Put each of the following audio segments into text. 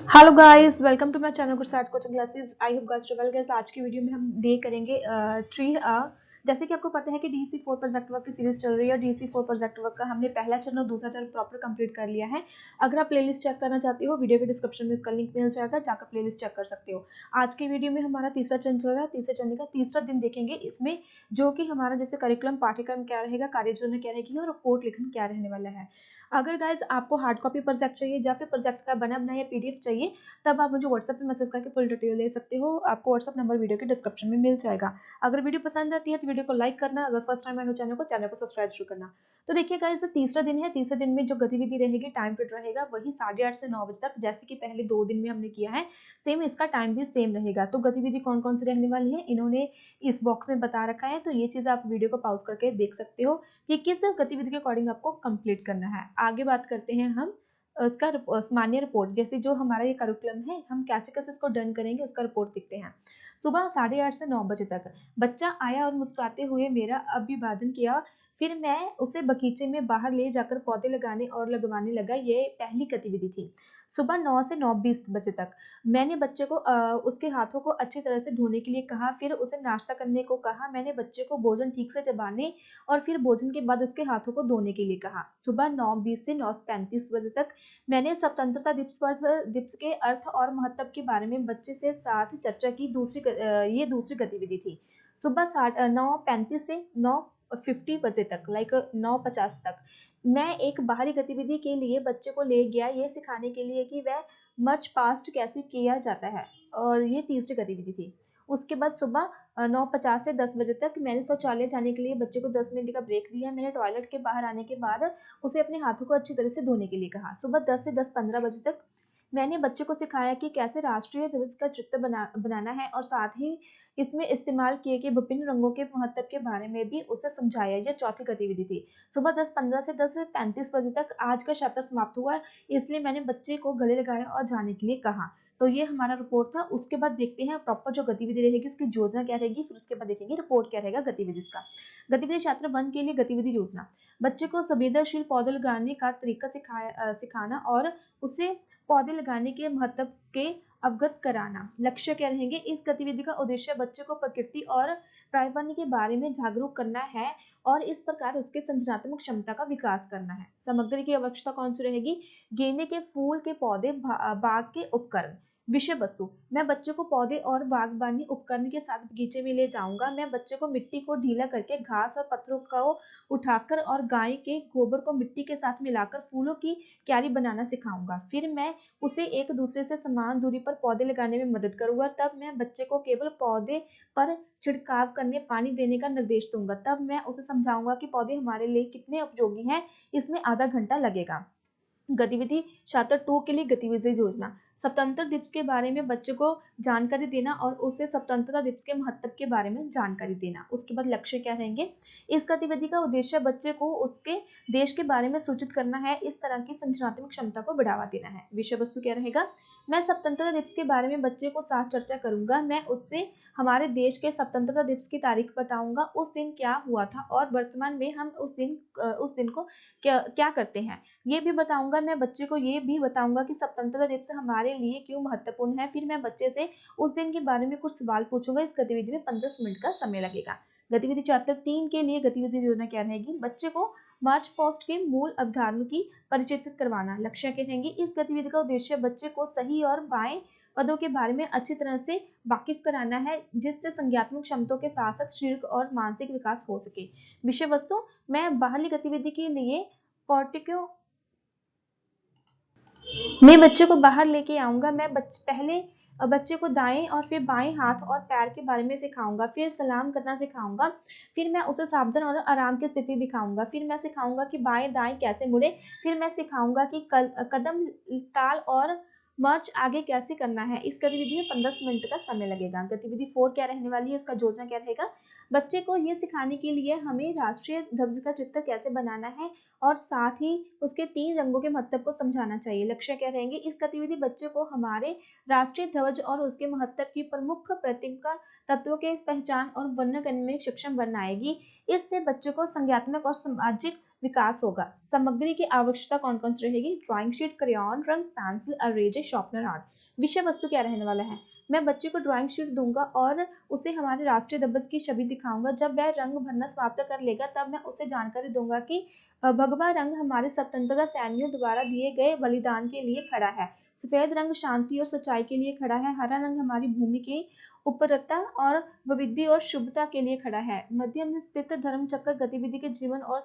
Hello guys, welcome to my channel Gursaj coaching classes. I hope guys well. Guys आज की video में हम day करेंगे ट्री। जैसे कि आपको पता है कि DC4 प्रोजेक्ट वर्क की सीरीज चल रही है और DC4 प्रोजेक्ट वर्क का हमने पहला चरण और दूसरा चरण प्रॉपर कंप्लीट कर लिया है। अगर आप प्लेलिस्ट चेक करना चाहते हो, वीडियो के डिस्क्रिप्शन में उसका लिंक मिल जाएगा, जाकर प्लेलिस्ट चेक कर सकते हो। आज की वीडियो में हमारा तीसरा चरण चल रहा है। तीसरे चरण का तीसरा दिन देखेंगे, इसमें जो कि हमारा जैसे करिकुलम पाठ्यक्रम क्या रहेगा, कार्ययोजना क्या रहेगी और रिपोर्ट लिखन क्या रहने वाला है। अगर गाइज आपको हार्ड कॉपी प्रोजेक्ट चाहिए या फिर प्रोजेक्ट का बना बनाया PDF चाहिए, तब आप मुझे व्हाट्सएप पे मैसेज करके फुल डिटेल ले सकते हो। आपको व्हाट्सएप नंबर वीडियो के डिस्क्रिप्शन में मिल जाएगा। अगर वीडियो पसंद आती है तो वीडियो को लाइक करना, अगर फर्स्ट टाइम आए हो चैनल को सब्सक्राइब जरूर करना। तो देखिए गाइस, तीसरा दिन है। तीसरे दिन में जो गतिविधि रहेगी, टाइम पीरियड रहेगा वही 8:30 से 9 बजे तक, जैसे कि पहले 2 दिन में हमने किया है। सेम इसका टाइम भी सेम रहेगा। तो गतिविधि कौन कौन सी रहने वाली है इन्होंने इस बॉक्स में बता रखा है, तो ये चीज आप वीडियो को पॉज करके देख सकते हो कि किस गतिविधि के अकॉर्डिंग आपको कंप्लीट करना है। आगे बात करते हैं हम उसका मान्य रिपोर्ट, जैसे जो हमारा ये करिकुलम है हम कैसे कैसे इसको डन करेंगे उसका रिपोर्ट देखते हैं। सुबह 8:30 से 9 बजे तक बच्चा आया और मुस्कुराते हुए मेरा अभिवादन किया। फिर मैं उसे बगीचे में बाहर ले जाकर पौधे लगाने और लगवाने लगा। ये पहली गतिविधि थी। सुबह 9 से 9:20 बजे तक मैंने बच्चे को उसके हाथों को अच्छी तरह से धोने के लिए कहा। फिर उसे नाश्ता करने को कहा। मैंने बच्चे को भोजन ठीक से चबाने और फिर भोजन के बाद उसके हाथों को धोने के लिए कहा। सुबह 9:20 से 9:35 बजे तक मैंने स्वतंत्रता दिवस के अर्थ और महत्व के बारे में बच्चे से साथ चर्चा की। ये दूसरी गतिविधि थी। सुबह 9:35 से 9:50 बजे तक, लाइक 9:50 तक मैं एक बाहरी गतिविधि के लिए बच्चे को ले गया, ये सिखाने के लिए कि वह मर्च पास्ट कैसे किया जाता है, और ये तीसरी गतिविधि थी। उसके बाद सुबह 9:50 से 10 बजे तक मैंने शौचालय जाने के लिए बच्चे को 10 मिनट का ब्रेक दिया। मैंने टॉयलेट के बाहर आने के बाद उसे अपने हाथों को अच्छी तरह से धोने के लिए कहा। सुबह 10 से 10:15 बजे तक मैंने बच्चे को सिखाया कि कैसे राष्ट्रीय दिवस का चित्र बनाना है, और साथ ही इसमें इस्तेमाल किए गए विभिन्न रंगों के महत्व के बारे में भी उसे समझाया। यह चौथी गतिविधि थी। सुबह 10:15 से 10:35 बजे तक आज का चैप्टर समाप्त हुआ, इसलिए मैंने बच्चे को गले लगाया और जाने के लिए कहा। तो ये हमारा रिपोर्ट था। उसके बाद देखते हैं प्रॉपर जो गतिविधि रहेगी उसकी योजना क्या रहेगी, फिर उसके बाद देखेंगे रिपोर्ट क्या रहेगा गतिविधि का। गतिविधि छात्र 1 के लिए गतिविधि योजना। बच्चे को संवेदनशील पौधे लगाने का तरीका सिखाना और उसे पौधे लगाने के महत्व के अवगत कराना। लक्ष्य क्या रहेंगे, इस गतिविधि का उद्देश्य बच्चे को प्रकृति और पर्यावरण के बारे में जागरूक करना है और इस प्रकार उसके सृजनात्मक क्षमता का विकास करना है। सामग्री की आवश्यकता कौन सी रहेगी, गेंदे के फूल के पौधे, बाग के उपकरण। विषय वस्तु, मैं बच्चे को पौधे और बागबानी उपकरण के साथ बगीचे में ले जाऊंगा। मैं बच्चे को मिट्टी को ढीला करके घास और पत्थरों को उठाकर और गाय के गोबर को मिट्टी के साथ मिलाकर फूलों की क्यारी बनाना सिखाऊंगा। फिर मैं उसे एक दूसरे से समान दूरी पर पौधे लगाने में मदद करूंगा। तब मैं बच्चे को केवल पौधे पर छिड़काव करने, पानी देने का निर्देश दूंगा। तब मैं उसे समझाऊंगा कि पौधे हमारे लिए कितने उपयोगी हैं। इसमें आधा घंटा लगेगा। गतिविधि छात्र 2 के लिए गतिविधि योजना। स्वतंत्रता दिवस के बारे में बच्चे को जानकारी देना और उसे स्वतंत्रता दिवस के महत्व के बारे में जानकारी देना। उसके बाद लक्ष्य क्या रहेंगे, इस गतिविधि का उद्देश्य बच्चे को उसके देश के बारे में सूचित करना है, इस तरह की संरचनात्मक क्षमता को बढ़ावा देना है। विषय वस्तु क्या रहेगा, मैं स्वतंत्रता दिवस के बारे में बच्चे को साथ चर्चा करूंगा। मैं उससे हमारे देश के स्वतंत्रता दिवस की तारीख बताऊंगा, उस दिन क्या हुआ था और वर्तमान में हम उस दिन को क्या करते हैं, ये भी बताऊंगा। मैं बच्चे को ये भी बताऊंगा कि स्वतंत्रता दिवस हमारे लिए क्यों महत्वपूर्ण है। फिर मैं बच्चे से उस दिन के बारे में कुछ सवाल पूछूंगा। इस गतिविधि में 15 मिनट का समय लगेगा। गतिविधि चैप्टर 3 के लिए गतिविधि योजना क्या रहेगी, बच्चे को मार्च पास्ट के मूल अवधारणाओं की परिचित करवाना। लक्ष्य क्या रहेंगे, इस गतिविधि का उद्देश्य बच्चे को सही और बाएं पदों के बारे में अच्छी तरह से वाकिफ कराना है, जिससे संज्ञानात्मक क्षमताओं के साथ साथ शारीरिक और मानसिक विकास हो सके। विषय वस्तु, मैं बाहरी गतिविधि के लिए कॉर्टिको मैं बच्चे को बाहर लेके आऊंगा। मैं पहले बच्चे को दाएं और फिर बाएं हाथ और पैर के बारे में सिखाऊंगा। फिर सलाम करना सिखाऊंगा। फिर मैं उसे सावधान और आराम की स्थिति दिखाऊंगा। फिर मैं सिखाऊंगा कि बाएं दाएं कैसे मुड़े। फिर मैं सिखाऊंगा कि कदम, ताल और मार्च आगे कैसे करना है। इस गतिविधि में 15 मिनट का समय लगेगा। गतिविधि 4 क्या रहने वाली है, इसका योजना क्या रहेगा, बच्चे को ये सिखाने के लिए हमें राष्ट्रीय ध्वज का चित्र कैसे बनाना है और साथ ही उसके 3 रंगों के महत्व को समझाना चाहिए। लक्ष्य क्या रहेंगे, इस गतिविधि बच्चे को हमारे राष्ट्रीय ध्वज और उसके महत्व की प्रमुख प्रतीक तत्वों के पहचान और वर्णन करने में सक्षम बनाएगी। इससे बच्चों को संज्ञानात्मक और सामाजिक विकास होगा। सामग्री की आवश्यकता कौन कौन सी रहेगी? ड्राइंग शीट, क्रेयॉन, रंग, पेंसिल, अरेजर, शार्पनर आदि। विषय वस्तु क्या रहने वाला है? मैं बच्चे को ड्राइंग शीट दूंगा और उसे हमारे राष्ट्रीय ध्वज की छवि दिखाऊंगा। जब वह रंग भरना समाप्त कर लेगा तब मैं उसे जानकारी दूंगा कि भगवा रंग हमारे स्वतंत्रता सैनिकों द्वारा दिए गए बलिदान के लिए खड़ा है। सफेद रंग शांति और सच्चाई के लिए खड़ा है। हरा रंग हमारी भूमि की उपरता और विविधि और शुभता के लिए खड़ा है। मध्य में स्थित धर्म चक्र गतिविधि के जीवन और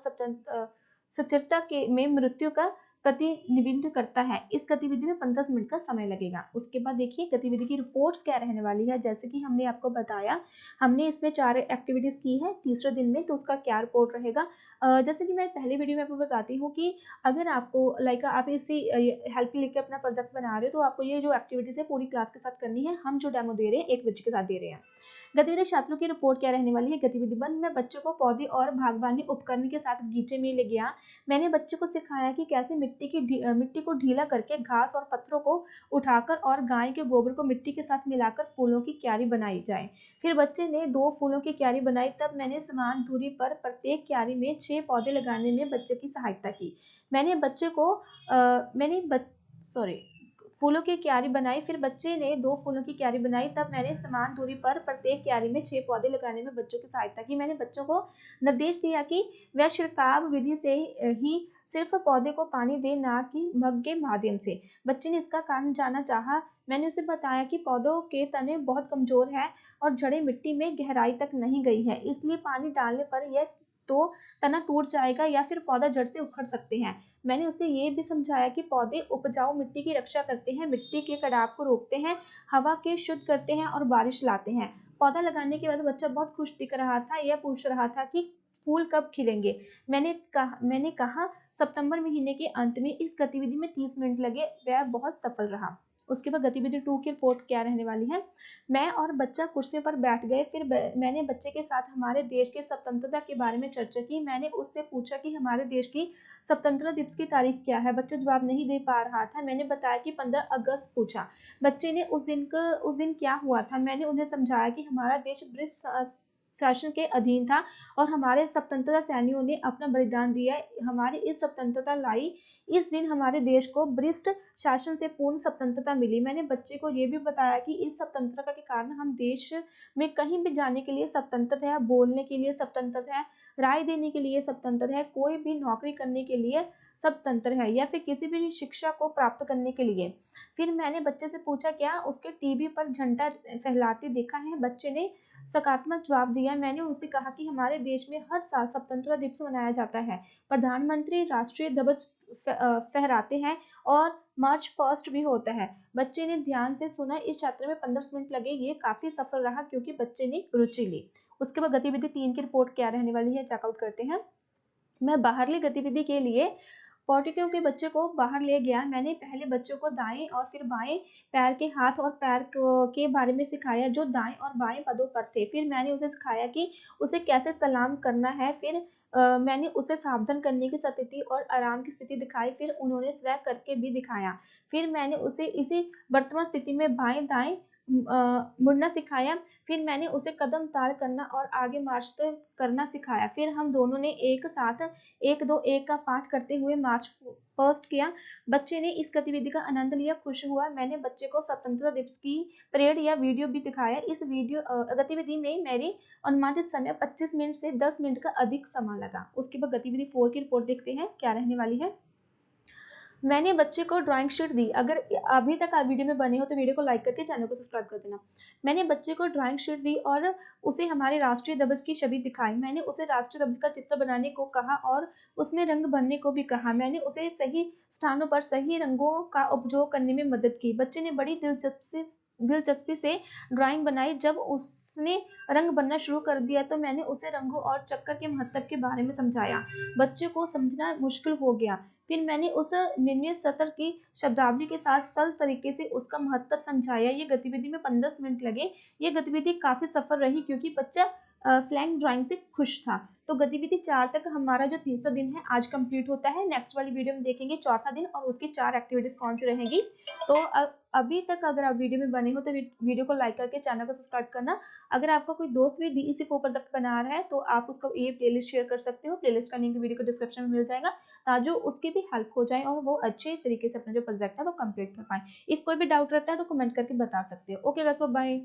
स्थिरता के में मृत्यु का प्रतिनिधित्व करता है। इस गतिविधि में 15 मिनट का समय लगेगा। उसके बाद देखिए गतिविधि की रिपोर्ट्स क्या रहने वाली है। जैसे कि हमने आपको बताया, हमने इसमें 4 एक्टिविटीज की है तीसरे दिन में, तो उसका क्या रिपोर्ट रहेगा। जैसे कि मैं पहले वीडियो में आपको बताती हूँ कि अगर आपको आप इसी हेल्प लेकर अपना प्रोजेक्ट बना रहे हो तो आपको ये जो एक्टिविटीज है पूरी क्लास के साथ करनी है। हम जो डेमो दे रहे हैं 1 बच्चे के साथ दे रहे हैं। गतिविधि छात्रों की रिपोर्ट क्या रहने वाली है। गतिविधि 1 में बच्चों को पौधे और बागवानी उपकरण के साथ बगीचे में ले गया। मैंने बच्चे को सिखाया कि कैसे मिट्टी को ढीला करके घास और पत्थरों को उठाकर और गाय के गोबर को मिट्टी के साथ मिलाकर फूलों की क्यारी बनाई जाए। फिर बच्चे ने 2 फूलों की क्यारी बनाई। तब मैंने समान दूरी पर प्रत्येक क्यारी में 6 पौधे लगाने में बच्चे की सहायता की। मैंने बच्चे को फूलों की क्यारी बनाई। फिर बच्चे ने 2 फूलों की क्यारी बनाई। तब मैंने समान दूरी पर प्रत्येक क्यारी में 6 पौधे लगाने में बच्चों की सहायता की। मैंने बच्चों को निर्देश दिया कि वह छिड़काव विधि से ही सिर्फ पौधे को पानी दे, ना कि मग के माध्यम से। बच्चे ने इसका कारण जानना चाहा। मैंने उसे बताया कि पौधों के तने बहुत कमजोर है और जड़ें मिट्टी में गहराई तक नहीं गई है, इसलिए पानी डालने पर यह तो तना टूट जाएगा या फिर पौधा जड़ से उखड़ सकते हैं। मैंने उसे ये भी समझाया कि पौधे उपजाऊ मिट्टी की रक्षा करते हैं, मिट्टी के कटाव को रोकते हैं, हवा के शुद्ध करते हैं और बारिश लाते हैं। पौधा लगाने के बाद बच्चा बहुत खुश दिख रहा था। यह पूछ रहा था कि फूल कब खिलेंगे। मैंने कहा सितंबर महीने के अंत में। इस गतिविधि में 30 मिनट लगे। वह बहुत सफल रहा। उसके बाद गतिविधि 2 की रिपोर्ट क्या रहने वाली है। मैं और बच्चा कुर्सी पर बैठ गए। फिर मैंने बच्चे के साथ हमारे देश के स्वतंत्रता के बारे में चर्चा की। मैंने उससे पूछा कि हमारे देश की स्वतंत्रता दिवस की तारीख क्या है। बच्चा जवाब नहीं दे पा रहा था। मैंने बताया कि 15 अगस्त पूछा। बच्चे ने उस दिन क्या हुआ था। मैंने उन्हें समझाया कि हमारा देश ब्रिटिश शासन के अधीन था और हमारे स्वतंत्रता सैनिकों ने अपना बलिदान दिया। हमारी इस स्वतंत्रता लाई। इस दिन हमारे देश को ब्रिटिश शासन से पूर्ण स्वतंत्रता मिली। मैंने बच्चे को ये भी बताया कि इस स्वतंत्रता के कारण हम देश में कहीं भी जाने के लिए स्वतंत्र है, बोलने के लिए स्वतंत्र है, राय देने के लिए स्वतंत्र है, कोई भी नौकरी करने के लिए स्वतंत्र है या फिर किसी भी शिक्षा को प्राप्त करने के लिए। फिर मैंने बच्चे से पूछा क्या उसके टीवी पर झंडा फहराते देखा है। बच्चे ने सकारात्मक जवाब दिया। मैंने उनसे कहा कि हमारे देश में हर साल स्वतंत्रता दिवस मनाया जाता है। प्रधानमंत्री राष्ट्रीय ध्वज फहराते हैं और मार्च पास्ट भी होता है। बच्चे ने ध्यान से सुना। इस छात्र में 15 मिनट लगे। ये काफी सफल रहा क्योंकि बच्चे ने रुचि ली। उसके बाद गतिविधि 3 की रिपोर्ट क्या रहने वाली है, चेकआउट करते हैं। मैं बाहरली गतिविधि के लिए पॉटियों के बच्चे को बाहर ले गया। मैंने पहले बच्चों को दाएं और फिर बाएं पैर के हाथ और पैर के बारे में सिखाया जो दाएं और बाएं पदों पर थे। फिर मैंने उसे सिखाया कि उसे कैसे सलाम करना है। फिर मैंने उसे सावधान करने की स्थिति और आराम की स्थिति दिखाई। फिर उन्होंने स्वयं करके भी दिखाया। फिर मैंने उसे इसी वर्तमान स्थिति में बाएं दाएं मुड़ना सिखाया। फिर मैंने उसे कदम ताल करना और आगे मार्च करना सिखाया। फिर हम दोनों ने एक साथ 1 2 1 का पाठ करते हुए मार्च पास्ट किया। बच्चे ने इस गतिविधि का आनंद लिया, खुश हुआ। मैंने बच्चे को स्वतंत्रता दिवस की परेड या वीडियो भी दिखाया। इस गतिविधि में मेरी अनुमानित समय 25 मिनट से 10 मिनट का अधिक समय लगा। उसके बाद गतिविधि 4 की रिपोर्ट देखते हैं क्या रहने वाली है। मैंने बच्चे को ड्राइंग शीट दी। अगर अभी तक आप वीडियो में बने हो तो वीडियो को लाइक करके चैनल को सब्सक्राइब कर देना। मैंने बच्चे को ड्राइंग शीट दी और उसे हमारे राष्ट्रीय ध्वज की छवि दिखाई। मैंने उसे राष्ट्रीय ध्वज का चित्र बनाने को कहा और उसमें रंग भरने को भी कहा। मैंने उसे सही स्थानों पर सही रंगों का उपयोग करने में मदद की। बच्चे ने बड़ी दिलचस्पी से ड्राइंग बनाई। जब उसने रंग भरना शुरू कर दिया तो मैंने उसे रंगों और चक्कर के महत्व के बारे में समझाया। बच्चे को समझना मुश्किल हो गया। फिर मैंने उस निर्णय सत्र की शब्दावली के साथ सरल तरीके से उसका महत्व समझाया। ये गतिविधि में 15 मिनट लगे। ये गतिविधि काफी सफल रही क्योंकि बच्चा फ्लैंक ड्राइंग से खुश था। तो गतिविधि 4 तक हमारा जो तीसरा दिन है आज कंप्लीट होता है। नेक्स्ट वाली वीडियो में देखेंगे चौथा दिन और उसकी 4 एक्टिविटीज कौन सी रहेंगी। तो अभी तक अगर आप वीडियो में बने हो तो वीडियो को लाइक करके चैनल को सब्सक्राइब करना। अगर आपका कोई दोस्त भी DEC4 प्रोजेक्ट बना रहा है तो आप उसको ये प्लेलिस्ट शेयर कर सकते हो। प्लेलिस्ट का लिंक वीडियो को डिस्क्रिप्शन में मिल जाएगा, ताकि उसकी भी हेल्प हो जाए और वो अच्छे तरीके से अपना जो प्रोजेक्ट है वो कंप्लीट कर पाए। इफ कोई भी डाउट रहता है तो कमेंट करके बता सकते हो। Okay guys, bye bye.